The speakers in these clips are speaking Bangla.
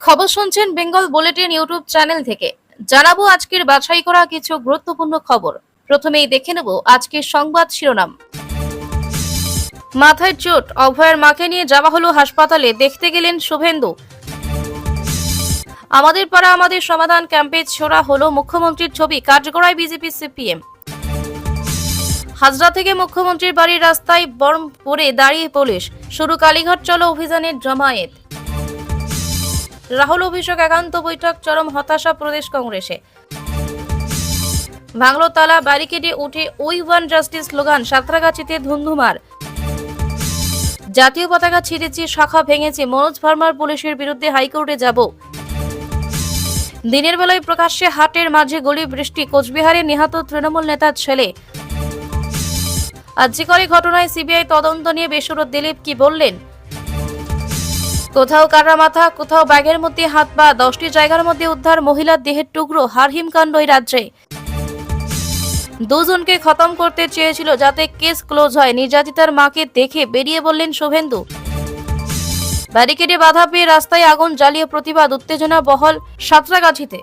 খবর শুনছেন বেঙ্গল বুলেটিন ইউটিউব চ্যানেল থেকে। জানাবো আজকের বাছাই করা কিছু গুরুত্বপূর্ণ খবর। প্রথমেই দেখে নেব আজকের সংবাদ শিরোনাম। মাথায় চোট, অভয়ের মাকে নিয়ে যাওয়া হলো হাসপাতালে, দেখতে গেলেন শুভেন্দু। আমাদের পাড়া আমাদের সমাধান ক্যাম্পে ছোড়া হলো মুখ্যমন্ত্রীর ছবি, কাঠগড়ায় বিজেপি সিপিএম। হাজরা থেকে মুখ্যমন্ত্রীর বাড়ির রাস্তায় বর্ম পরে দাঁড়িয়ে পুলিশ, শুরু কালীঘাট চলো অভিযানের জমায়েত। রাহুল অভিষেক একান্ত বৈঠক, চরম হতাশা প্রদেশ কংগ্রেসে। ভাঙলো তালা, ব্যারিকেডে উঠে উই ওয়ান জাস্টিস স্লোগান, সাঁতরাগাছিতে ধুন্ধুমার। জাতীয় পতাকা ছিঁড়েছে, শাখা ভেঙেছে, মনোজ ভার্মার, পুলিশের বিরুদ্ধে হাইকোর্টে যাব। দিনের বেলায় প্রকাশ্যে হাটের মাঝে গলি বৃষ্টি, কোচবিহারে নিহত তৃণমূল নেতার ছেলে। আর্যিকর ঘটনায় সিবিআই তদন্ত নিয়ে বেসুরত দিলীপ কি বললেন? কোথাও কাটা মাথা, কোথাও ব্যাগের মধ্যে হাত পা, 10টি জায়গার মধ্যে উদ্ধার মহিলার দেহের টুকরো, হারহিম কাণ্ড এই রাজ্যে। দুজনকে খতম করতে চেয়েছিল যাতে কেস ক্লোজ হয়, নির্যাতিতার মাকে দেখে বেরিয়ে বললেন শুভেন্দু। ব্যারিকেডে বাধা পেয়ে রাস্তায় আগুন জ্বালিয়ে প্রতিবাদ, উত্তেজনা বহল সাঁতরাগাছিতে।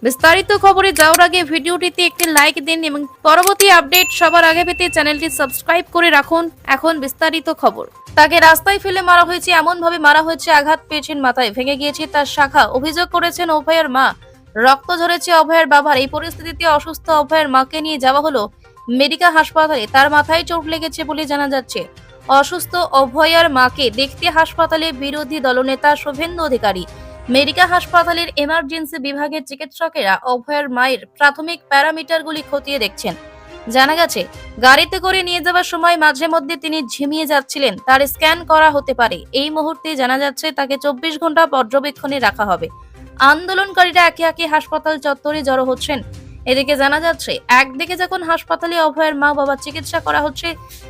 বিস্তারিত খবরে যাওয়ার আগে ভিডিওটিতে একটি লাইক দিন এবং পরবর্তী আপডেট সবার আগে পেতে চ্যানেলটি সাবস্ক্রাইব করে রাখুন। এখন বিস্তারিত খবর। তাকে রাস্তায় ফেলে মারা হয়েছে, এমন ভাবে মারা হয়েছে, আঘাত পেয়েছেন মাথায়, ভেঙে গিয়েছে তার শাখা। অভিযোগ করেছেন অভয়ের মা। রক্ত ঝরেছে অভয়ের বাবার। এই পরিস্থিতিতে অসুস্থ অভয়ের মাকে নিয়ে যাওয়া হলো মেডিকা হাসপাতালে। তার মাথায় চোট লেগেছে বলে জানা যাচ্ছে। অসুস্থ অভয়ের মাকে দেখতে হাসপাতালে বিরোধী দলনেতা শুভেন্দু অধিকারী। মেডিকা হাসপাতালের এমার্জেন্সি বিভাগের চিকিৎসকেরা অভয়ের মায়ের প্রাথমিক প্যারামিটারগুলি খতিয়ে দেখছেন। জানা গেছে, গাড়িতে করে নিয়ে যাওয়ার সময় মাঝে মধ্যে তিনি ঝিমিয়ে যাচ্ছিলেন, তার স্ক্যান করা হতে পারে। এই মুহূর্তে জানা যাচ্ছে তাকে 24 ঘন্টা পর্যবেক্ষণে রাখা হবে। আন্দোলনকারীরা একে একে হাসপাতাল চত্বরে জড়ো হচ্ছেন। এদিকে জানা যাচ্ছে, একদিকে যখন হাসপাতালে অভয়ের মা বাবার চিকিৎসা করা হচ্ছে,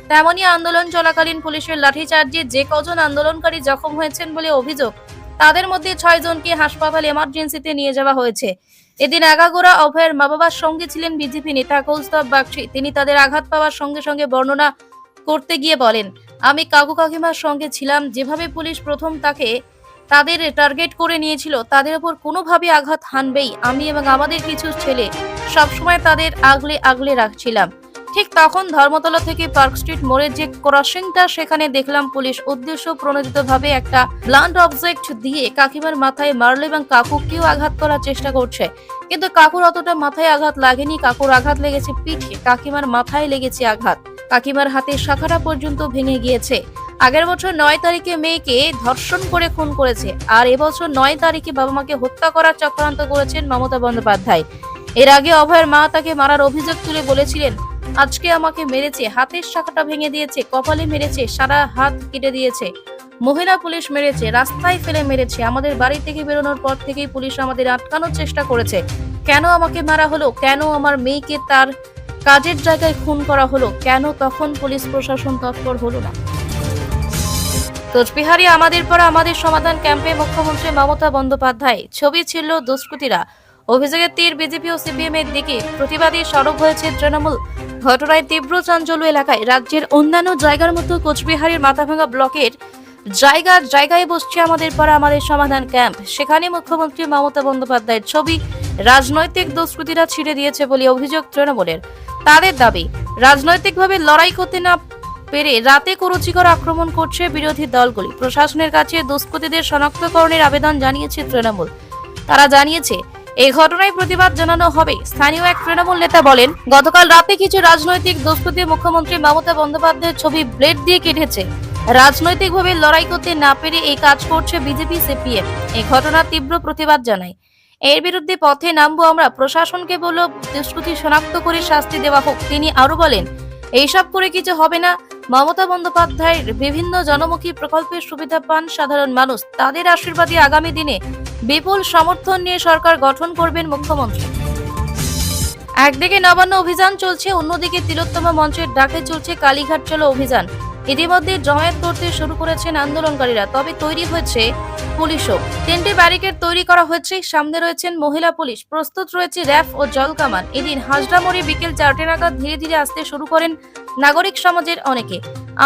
তেমনি আন্দোলন চলাকালীন পুলিশের লাঠিচার্জে যে কজন আন্দোলনকারী জখম হয়েছেন বলে অভিযোগ, তাদের মধ্যে 6 জনকে হাসপাতাল এমার্জেন্সিতে নিয়ে যাওয়া হয়েছে। এদিন আগাগোড়া অভয়ের মা বাবার সঙ্গে ছিলেন বিজেপি নেতা কৌস্তব বাগচি। তিনি তাদের আঘাত পাওয়ার সঙ্গে সঙ্গে বর্ণনা করতে গিয়ে বলেন, আমি কাকু কাকিমার সঙ্গে ছিলাম, যেভাবে পুলিশ প্রথম তাদের টার্গেট করে নিয়েছিল, তাদের উপর কোনোভাবে আঘাত হানবেই। আমি এবং আমাদের কিছু ছেলে সবসময় তাদের আগলে আগলে রাখছিলাম। ঠিক তখন ধর্মতলা থেকে পার্ক স্ট্রিট মোড়ের যে ক্রসিংটা, সেখানে দেখলাম পুলিশ উদ্দেশ্য প্রণোদিতভাবে একটা ব্লান্ট অবজেক্ট দিয়ে কাকিমার মাথায় মারল এবং কাকুকেও আঘাত করার চেষ্টা করছে। কিন্তু কাকুর অতটা মাথায় আঘাত লাগেনি, কাকুর আঘাত লেগেছে পিঠে, কাকিমার মাথায় লেগেছে আঘাত। কাকিমার হাতের শাখাটা পর্যন্ত ভেঙে গিয়েছে। আগের বছর 9 তারিখে মেয়েকে ধর্ষণ করে খুন করেছে, আর এবছর 9 তারিখে বাবা মাকে হত্যা করার চক্রান্ত করেছেন মমতা বন্দ্যোপাধ্যায়। এর আগে অভয়ের মা তাকে মারার অভিযোগ তুলে বলেছিলেন, আজকে আমাকে মেরেছে, হাতের শাখাটা ভেঙে দিয়েছে, কপালে মেরেছে, সারা হাত কেটে দিয়েছে, মহিলা পুলিশ মেরেছে, রাস্তায় ফেলে মেরেছে। আমাদের বাড়ি থেকে বেরোনোর পর থেকেই পুলিশ আমাদের আটকানোর চেষ্টা করেছে। কেন আমাকে মারা হলো? কেন আমার মেয়েকে তার কাজের জায়গায় খুন করা হলো? কেন তখন পুলিশ প্রশাসন তৎপর হলো না? কোচবিহারে আমাদের পাড়া আমাদের সমাধান ক্যাম্পে মুখ্যমন্ত্রী মমতা বন্দ্যোপাধ্যায়, ছবি ছিল দুষ্কৃতীরা। অভিযোগের তীর বিজেপি ও সিপিএম এর দিকে, প্রতিবাদী সরব হয়েছে তৃণমূল। ঘটনায় তীব্র চাঞ্চল্য এলাকায়। রাজ্যের অন্যান্য জায়গার মতো কোচবিহারের মাথাভাঙা ব্লকের জায়গায় বসছে আমাদের পাড়া আমাদের সমাধান ক্যাম্প। সেখানে মুখ্যমন্ত্রী মমতা বন্দ্যোপাধ্যায়ের ছবি রাজনৈতিক দুষ্কৃতীরা ছিঁড়ে দিয়েছে বলে অভিযোগ তৃণমূলের। তাদের দাবি, রাজনৈতিকভাবে লড়াই করতে না পেরে রাতে কুরুচিকর আক্রমণ করছে বিরোধী দলগুলি। প্রশাসনের কাছে দুষ্কৃতীদের শনাক্তকরণের আবেদন জানিয়েছে তৃণমূল। তারা জানিয়েছে, এই ঘটনায় প্রতিবাদ জানানো হবে। স্থানীয় এক তৃণমূল নেতা বলেন, গতকাল রাতে কিছু রাজনৈতিক দুষ্কৃতী মুখ্যমন্ত্রী মমতা বন্দ্যোপাধ্যায়ের ছবি ব্লেড দিয়ে কেটেছে। রাজনৈতিকভাবে লড়াই করতে না পেরে এই কাজ করছে বিজেপি সিপিএম। এই ঘটনার তীব্র প্রতিবাদ জানায়। এর বিরুদ্ধে পথে নামবো আমরা। প্রশাসনকে বলল দুষ্কৃতী শনাক্ত করে শাস্তি দেওয়া হোক। তিনি আরো বলেন, এইসব করে কিছু হবে না। মমতা বন্দ্যোপাধ্যায়ের বিভিন্ন জনমুখী প্রকল্পের সুবিধা পান সাধারণ মানুষ। তাদের আশীর্বাদে আগামী দিনে বিপুল সমর্থন নিয়ে সরকার গঠন করবেন মুখ্যমন্ত্রী। একদিকে নবান্ন অভিযান চলছে, অন্যদিকে তিলোত্তমা মঞ্চের ডাকে চলছে কালীঘাট চলো অভিযান। ইতিমধ্যে জমায়েত করতে শুরু করেছেন আন্দোলনকারীরা। তবে তৈরি হয়েছে পুলিশও। 3টে ব্যারিকেড তৈরি করা হয়েছে। সামনে রয়েছেন মহিলা পুলিশ, প্রস্তুত রয়েছে র‍্যাফ ও জল কামান। এদিন হাজরা মোড়ে বিকেল 4টে নাগাদ ধীরে ধীরে আসতে শুরু করেন নাগরিক সমাজের অনেকে।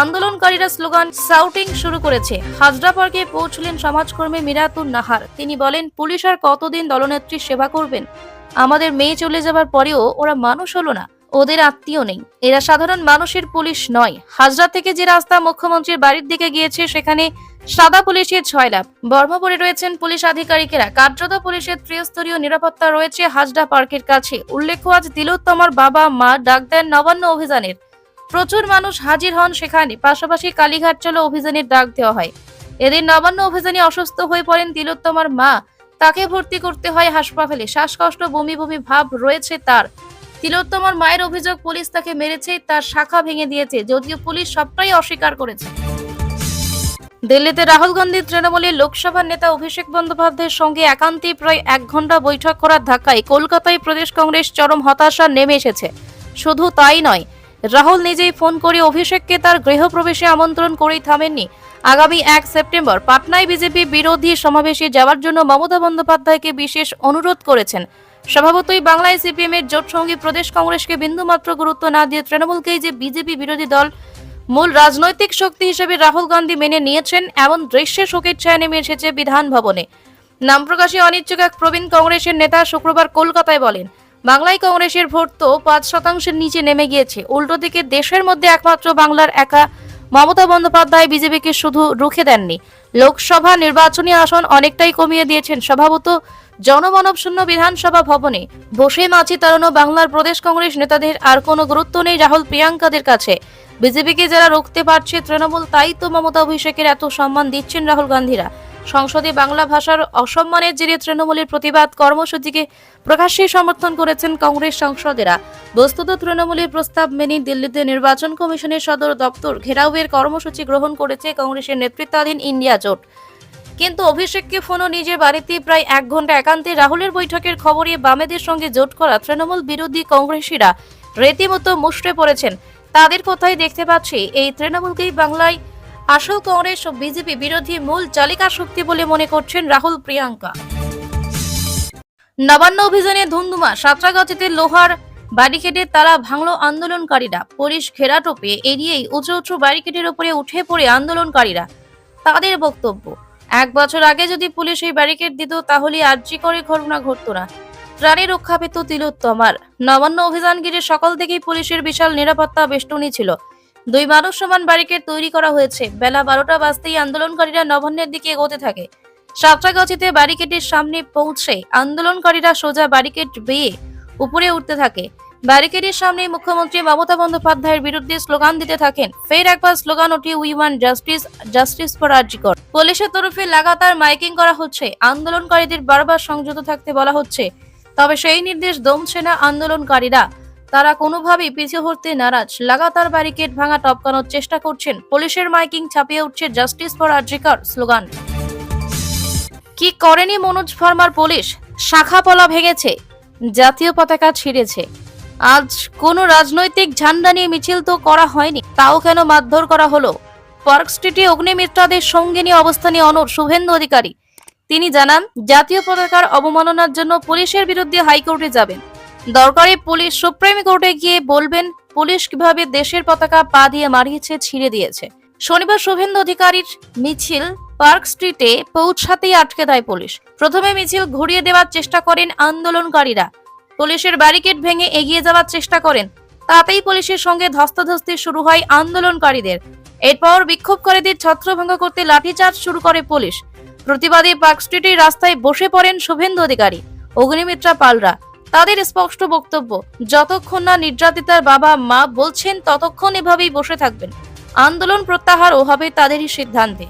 আন্দোলনকারীরা স্লোগান শাউটিং শুরু করেছে। হাজরা পার্কে পৌঁছলেন সমাজকর্মী মিরাতুন নাহার। তিনি বলেন, পুলিশ আর কতদিন দলনেত্রীর সেবা করবেন? আমাদের মেয়ে চলে যাবার পরেও ওরা মানুষ হলো না, ওদের আত্মীয় নেই, এরা সাধারণ মানুষের পুলিশ নয়। হাজরা থেকে যে রাস্তা মুখ্যমন্ত্রীর বাড়ির দিকে গিয়েছে সেখানে সাদা পুলিশের ছয়লাভ বর্ম পরে রয়েছেন পুলিশ আধিকারিকেরা। কার্যত পুলিশের ত্রিস্তরীয় নিরাপত্তা রয়েছে হাজরা পার্কের কাছে। উল্লেখ্য, আজ তিলোত্তমার বাবা মা ডাক দেন নবান্ন অভিযানের। প্রচুর মানুষ হাজির হন সেখানে। পাশাপাশি কালীঘাট চলো অভিযানের ডাক দেওয়া হয়। এদিন নবান্ন অভিযানে অসুস্থ হয়ে পড়েন তিলোত্তমার মা। তাকে ভর্তি করতে হয় হাসপাতালে। শ্বাসকষ্ট, বমি বমি ভাব রয়েছে তার। তিলোত্তমার মায়ের অভিযোগ, পুলিশ তাকে মেরেছে, তার শাখা ভেঙে দিয়েছে, যদিও পুলিশ সবটাই অস্বীকার করেছে। দিল্লিতে রাহুল গান্ধী তৃণমূলের লোকসভা নেতা অভিষেক বন্দ্যোপাধ্যায়ের সঙ্গে একান্তে প্রায় 1 ঘন্টা বৈঠক করার ধাক্কায় কলকাতায় প্রদেশ কংগ্রেস চরম হতাশা নেমে এসেছে। শুধু তাই নয়, রাহুল নিজেই ফোন করে অভিষেককে তার গৃহপ্রবেশে আমন্ত্রণ করেই থামেননি। আগামী 1 সেপ্টেম্বর পাটনায় বিজেপি বিরোধী সমাবেশে যাওয়ার জন্য মমতা বন্দ্যোপাধ্যায়কে বিশেষ অনুরোধ করেছেন। স্বভাবতই বাংলায় সিপিএম এর জোট সঙ্গী প্রদেশ কংগ্রেসকে বিন্দুমাত্র গুরুত্ব না দিয়ে তৃণমূলকেই যে বিজেপি বিরোধী দল মূল রাজনৈতিক শক্তি হিসেবে রাহুল গান্ধী মেনে নিয়েছেন, এমন দৃশ্যে শোকের ছায়া নেমে এসেছে বিধান ভবনে। নাম প্রকাশে অনিচ্ছুক এক প্রবীণ কংগ্রেসের নেতা শুক্রবার কলকাতায় বলেন, বাংলায় কংগ্রেসের ভোট তো 5%-এর নিচে নেমে গিয়েছে। উল্টো দিকে দেশের মধ্যে একমাত্র বাংলার একা মমতা বন্দ্যোপাধ্যায় বিজেপিকে শুধু রুখে দেননি, লোকসভা নির্বাচনী আসন অনেকটাই কমিয়ে দিয়েছেন। স্বভাবত জনমানব শূন্য বিধানসভা ভবনে বসে মাছি তাড়ানো বাংলার প্রদেশ কংগ্রেস নেতাদের আর কোনো গুরুত্ব নেই রাহুল প্রিয়াঙ্কাদের কাছে। বিজেপিকে যারা রুখতে পারছে তৃণমূল, তাই তো মমতা অভিষেকের এত সম্মান দিচ্ছেন রাহুল গান্ধীরা। সংসদে বাংলা ভাষার অসম্মানের জেরে তৃণমূলের প্রতিবাদ কর্মসূচিকে প্রকাশ্যে সমর্থন করেছেন কংগ্রেস সাংসদেরা। বস্তুত তৃণমূলের প্রস্তাব মেনে দিল্লিতে নির্বাচন কমিশনের সদর দপ্তর ঘেরাওয়ের কর্মসূচি গ্রহণ করেছে কংগ্রেসের নেতৃত্বাধীন ইন্ডিয়া জোট। কিন্তু অভিষেককে ফোনও নিজের বাড়িতে প্রায় 1 ঘন্টা একান্তে রাহুলের বৈঠকের খবরে বামেদের সঙ্গে জোট করা তৃণমূল বিরোধী কংগ্রেসীরা রীতিমতো মুষড়ে পড়েছেন। তাদের কথাই দেখতে পাচ্ছি, এই তৃণমূলকেই বাংলায় আসল কংগ্রেস ও বিজেপি বিরোধী মূল চালিকা শক্তি বলে মনে করছেন রাহুল প্রিয়াঙ্কা। নবান্ন অভিযানে ধুন্ধুমা। সাঁতরাগাছিতে লোহার ব্যারিকেডে তালা ভাঙল আন্দোলনকারীরা। পুলিশ ঘেরাটোপে এড়িয়েই উঁচু উঁচু ব্যারিকেডের উপরে উঠে পড়ে আন্দোলনকারীরা। তাদের বক্তব্য, 1 বছর আগে যদি পুলিশ এই ব্যারিকেড দিত তাহলে আরজি করে ঘটনা ঘটত না, প্রাণে রক্ষা পেত তিলোত্তমার। নবান্ন অভিযান ঘিরে সকাল থেকেই পুলিশের বিশাল নিরাপত্তা বেষ্টনী ছিল। 2 মানুষ সমান ব্যারিকেড তৈরি করা হয়েছে। বেলা 12টা বাজতেই আন্দোলনকারীরা নবান্নের দিকে এগোতে থাকে। সাঁতরাগাছিতে ব্যারিকেডের সামনে পৌঁছে আন্দোলনকারীরা সোজা ব্যারিকেড বেয়ে উপরে উঠতে থাকে। ব্যারিকেডের সামনে মুখ্যমন্ত্রী মমতা বন্দ্যোপাধ্যায়ের বিরুদ্ধে স্লোগান দিতে থাকেন। ফের একবার স্লোগান ওঠে, we want justice, justice for RG Kar. পুলিশের তরফে লাগাতার মাইকিং করা হচ্ছে। আন্দোলনকারীদের বারবার সংযত থাকতে বলা হচ্ছে। তবে সেই নির্দেশ দমছে না আন্দোলনকারীরা। তারা কোনোভাবেই পিছু হটতে নারাজ। লাগাতার ব্যারিকেড ভাঙা টপকানোর চেষ্টা করছেন। পুলিশের মাইকিং ছাপিয়ে উঠছে জাস্টিস ফর আরজি কর স্লোগান। কি করেনি মনোজ ভার্মার পুলিশ? শাখাপলা ভেঙেছে, জাতীয় পতাকা ছিঁড়েছে। আজ কোনো রাজনৈতিক ঝান্ডা নিয়ে মিছিল তো করা হয়নি, তাও কেন মারধর করা হলো? পার্ক স্ট্রিটে অগ্নিমিত্রাদের সঙ্গে নিয়ে অবস্থানে অনড় শুভেন্দু অধিকারী। তিনি জানান, জাতীয় পতাকার অবমাননার জন্য পুলিশের বিরুদ্ধে হাইকোর্টে যাবেন। দরকারে পুলিশ সুপ্রিম কোর্টে গিয়ে বলবেন পুলিশ কিভাবে দেশের পতাকা পা দিয়ে মারিয়েছে, ছিঁড়ে দিয়েছে। শনিবার শুভেন্দু অধিকারীর মিছিল পার্ক স্ট্রিটে পৌঁছাতেই আটকে দেয় পুলিশ। প্রথমে মিছিল ঘুরিয়ে দেওয়ার চেষ্টা করেন আন্দোলনকারীরা। পুলিশের ব্যারিকেড ভেঙে এগিয়ে যাওয়ার চেষ্টা করেন। তাতেই পুলিশের সঙ্গে ধস্তাধস্তি শুরু হয় আন্দোলনকারীদের। এরপর বিক্ষোভকারীদের ছত্রভঙ্গ করতে লাঠিচার্জ শুরু করে পুলিশ। প্রতিবাদী পার্ক স্ট্রিটের রাস্তায় বসে পড়েন শুভেন্দু অধিকারী, অগ্নিমিত্রা পালরা। তাদের স্পষ্ট বক্তব্য, যতক্ষণ না নির্যাতিতার বাবা মা বলছেন ততক্ষণ এভাবেই বসে থাকবেন। আন্দোলন প্রত্যাহারও হবে তাদেরই সিদ্ধান্তে।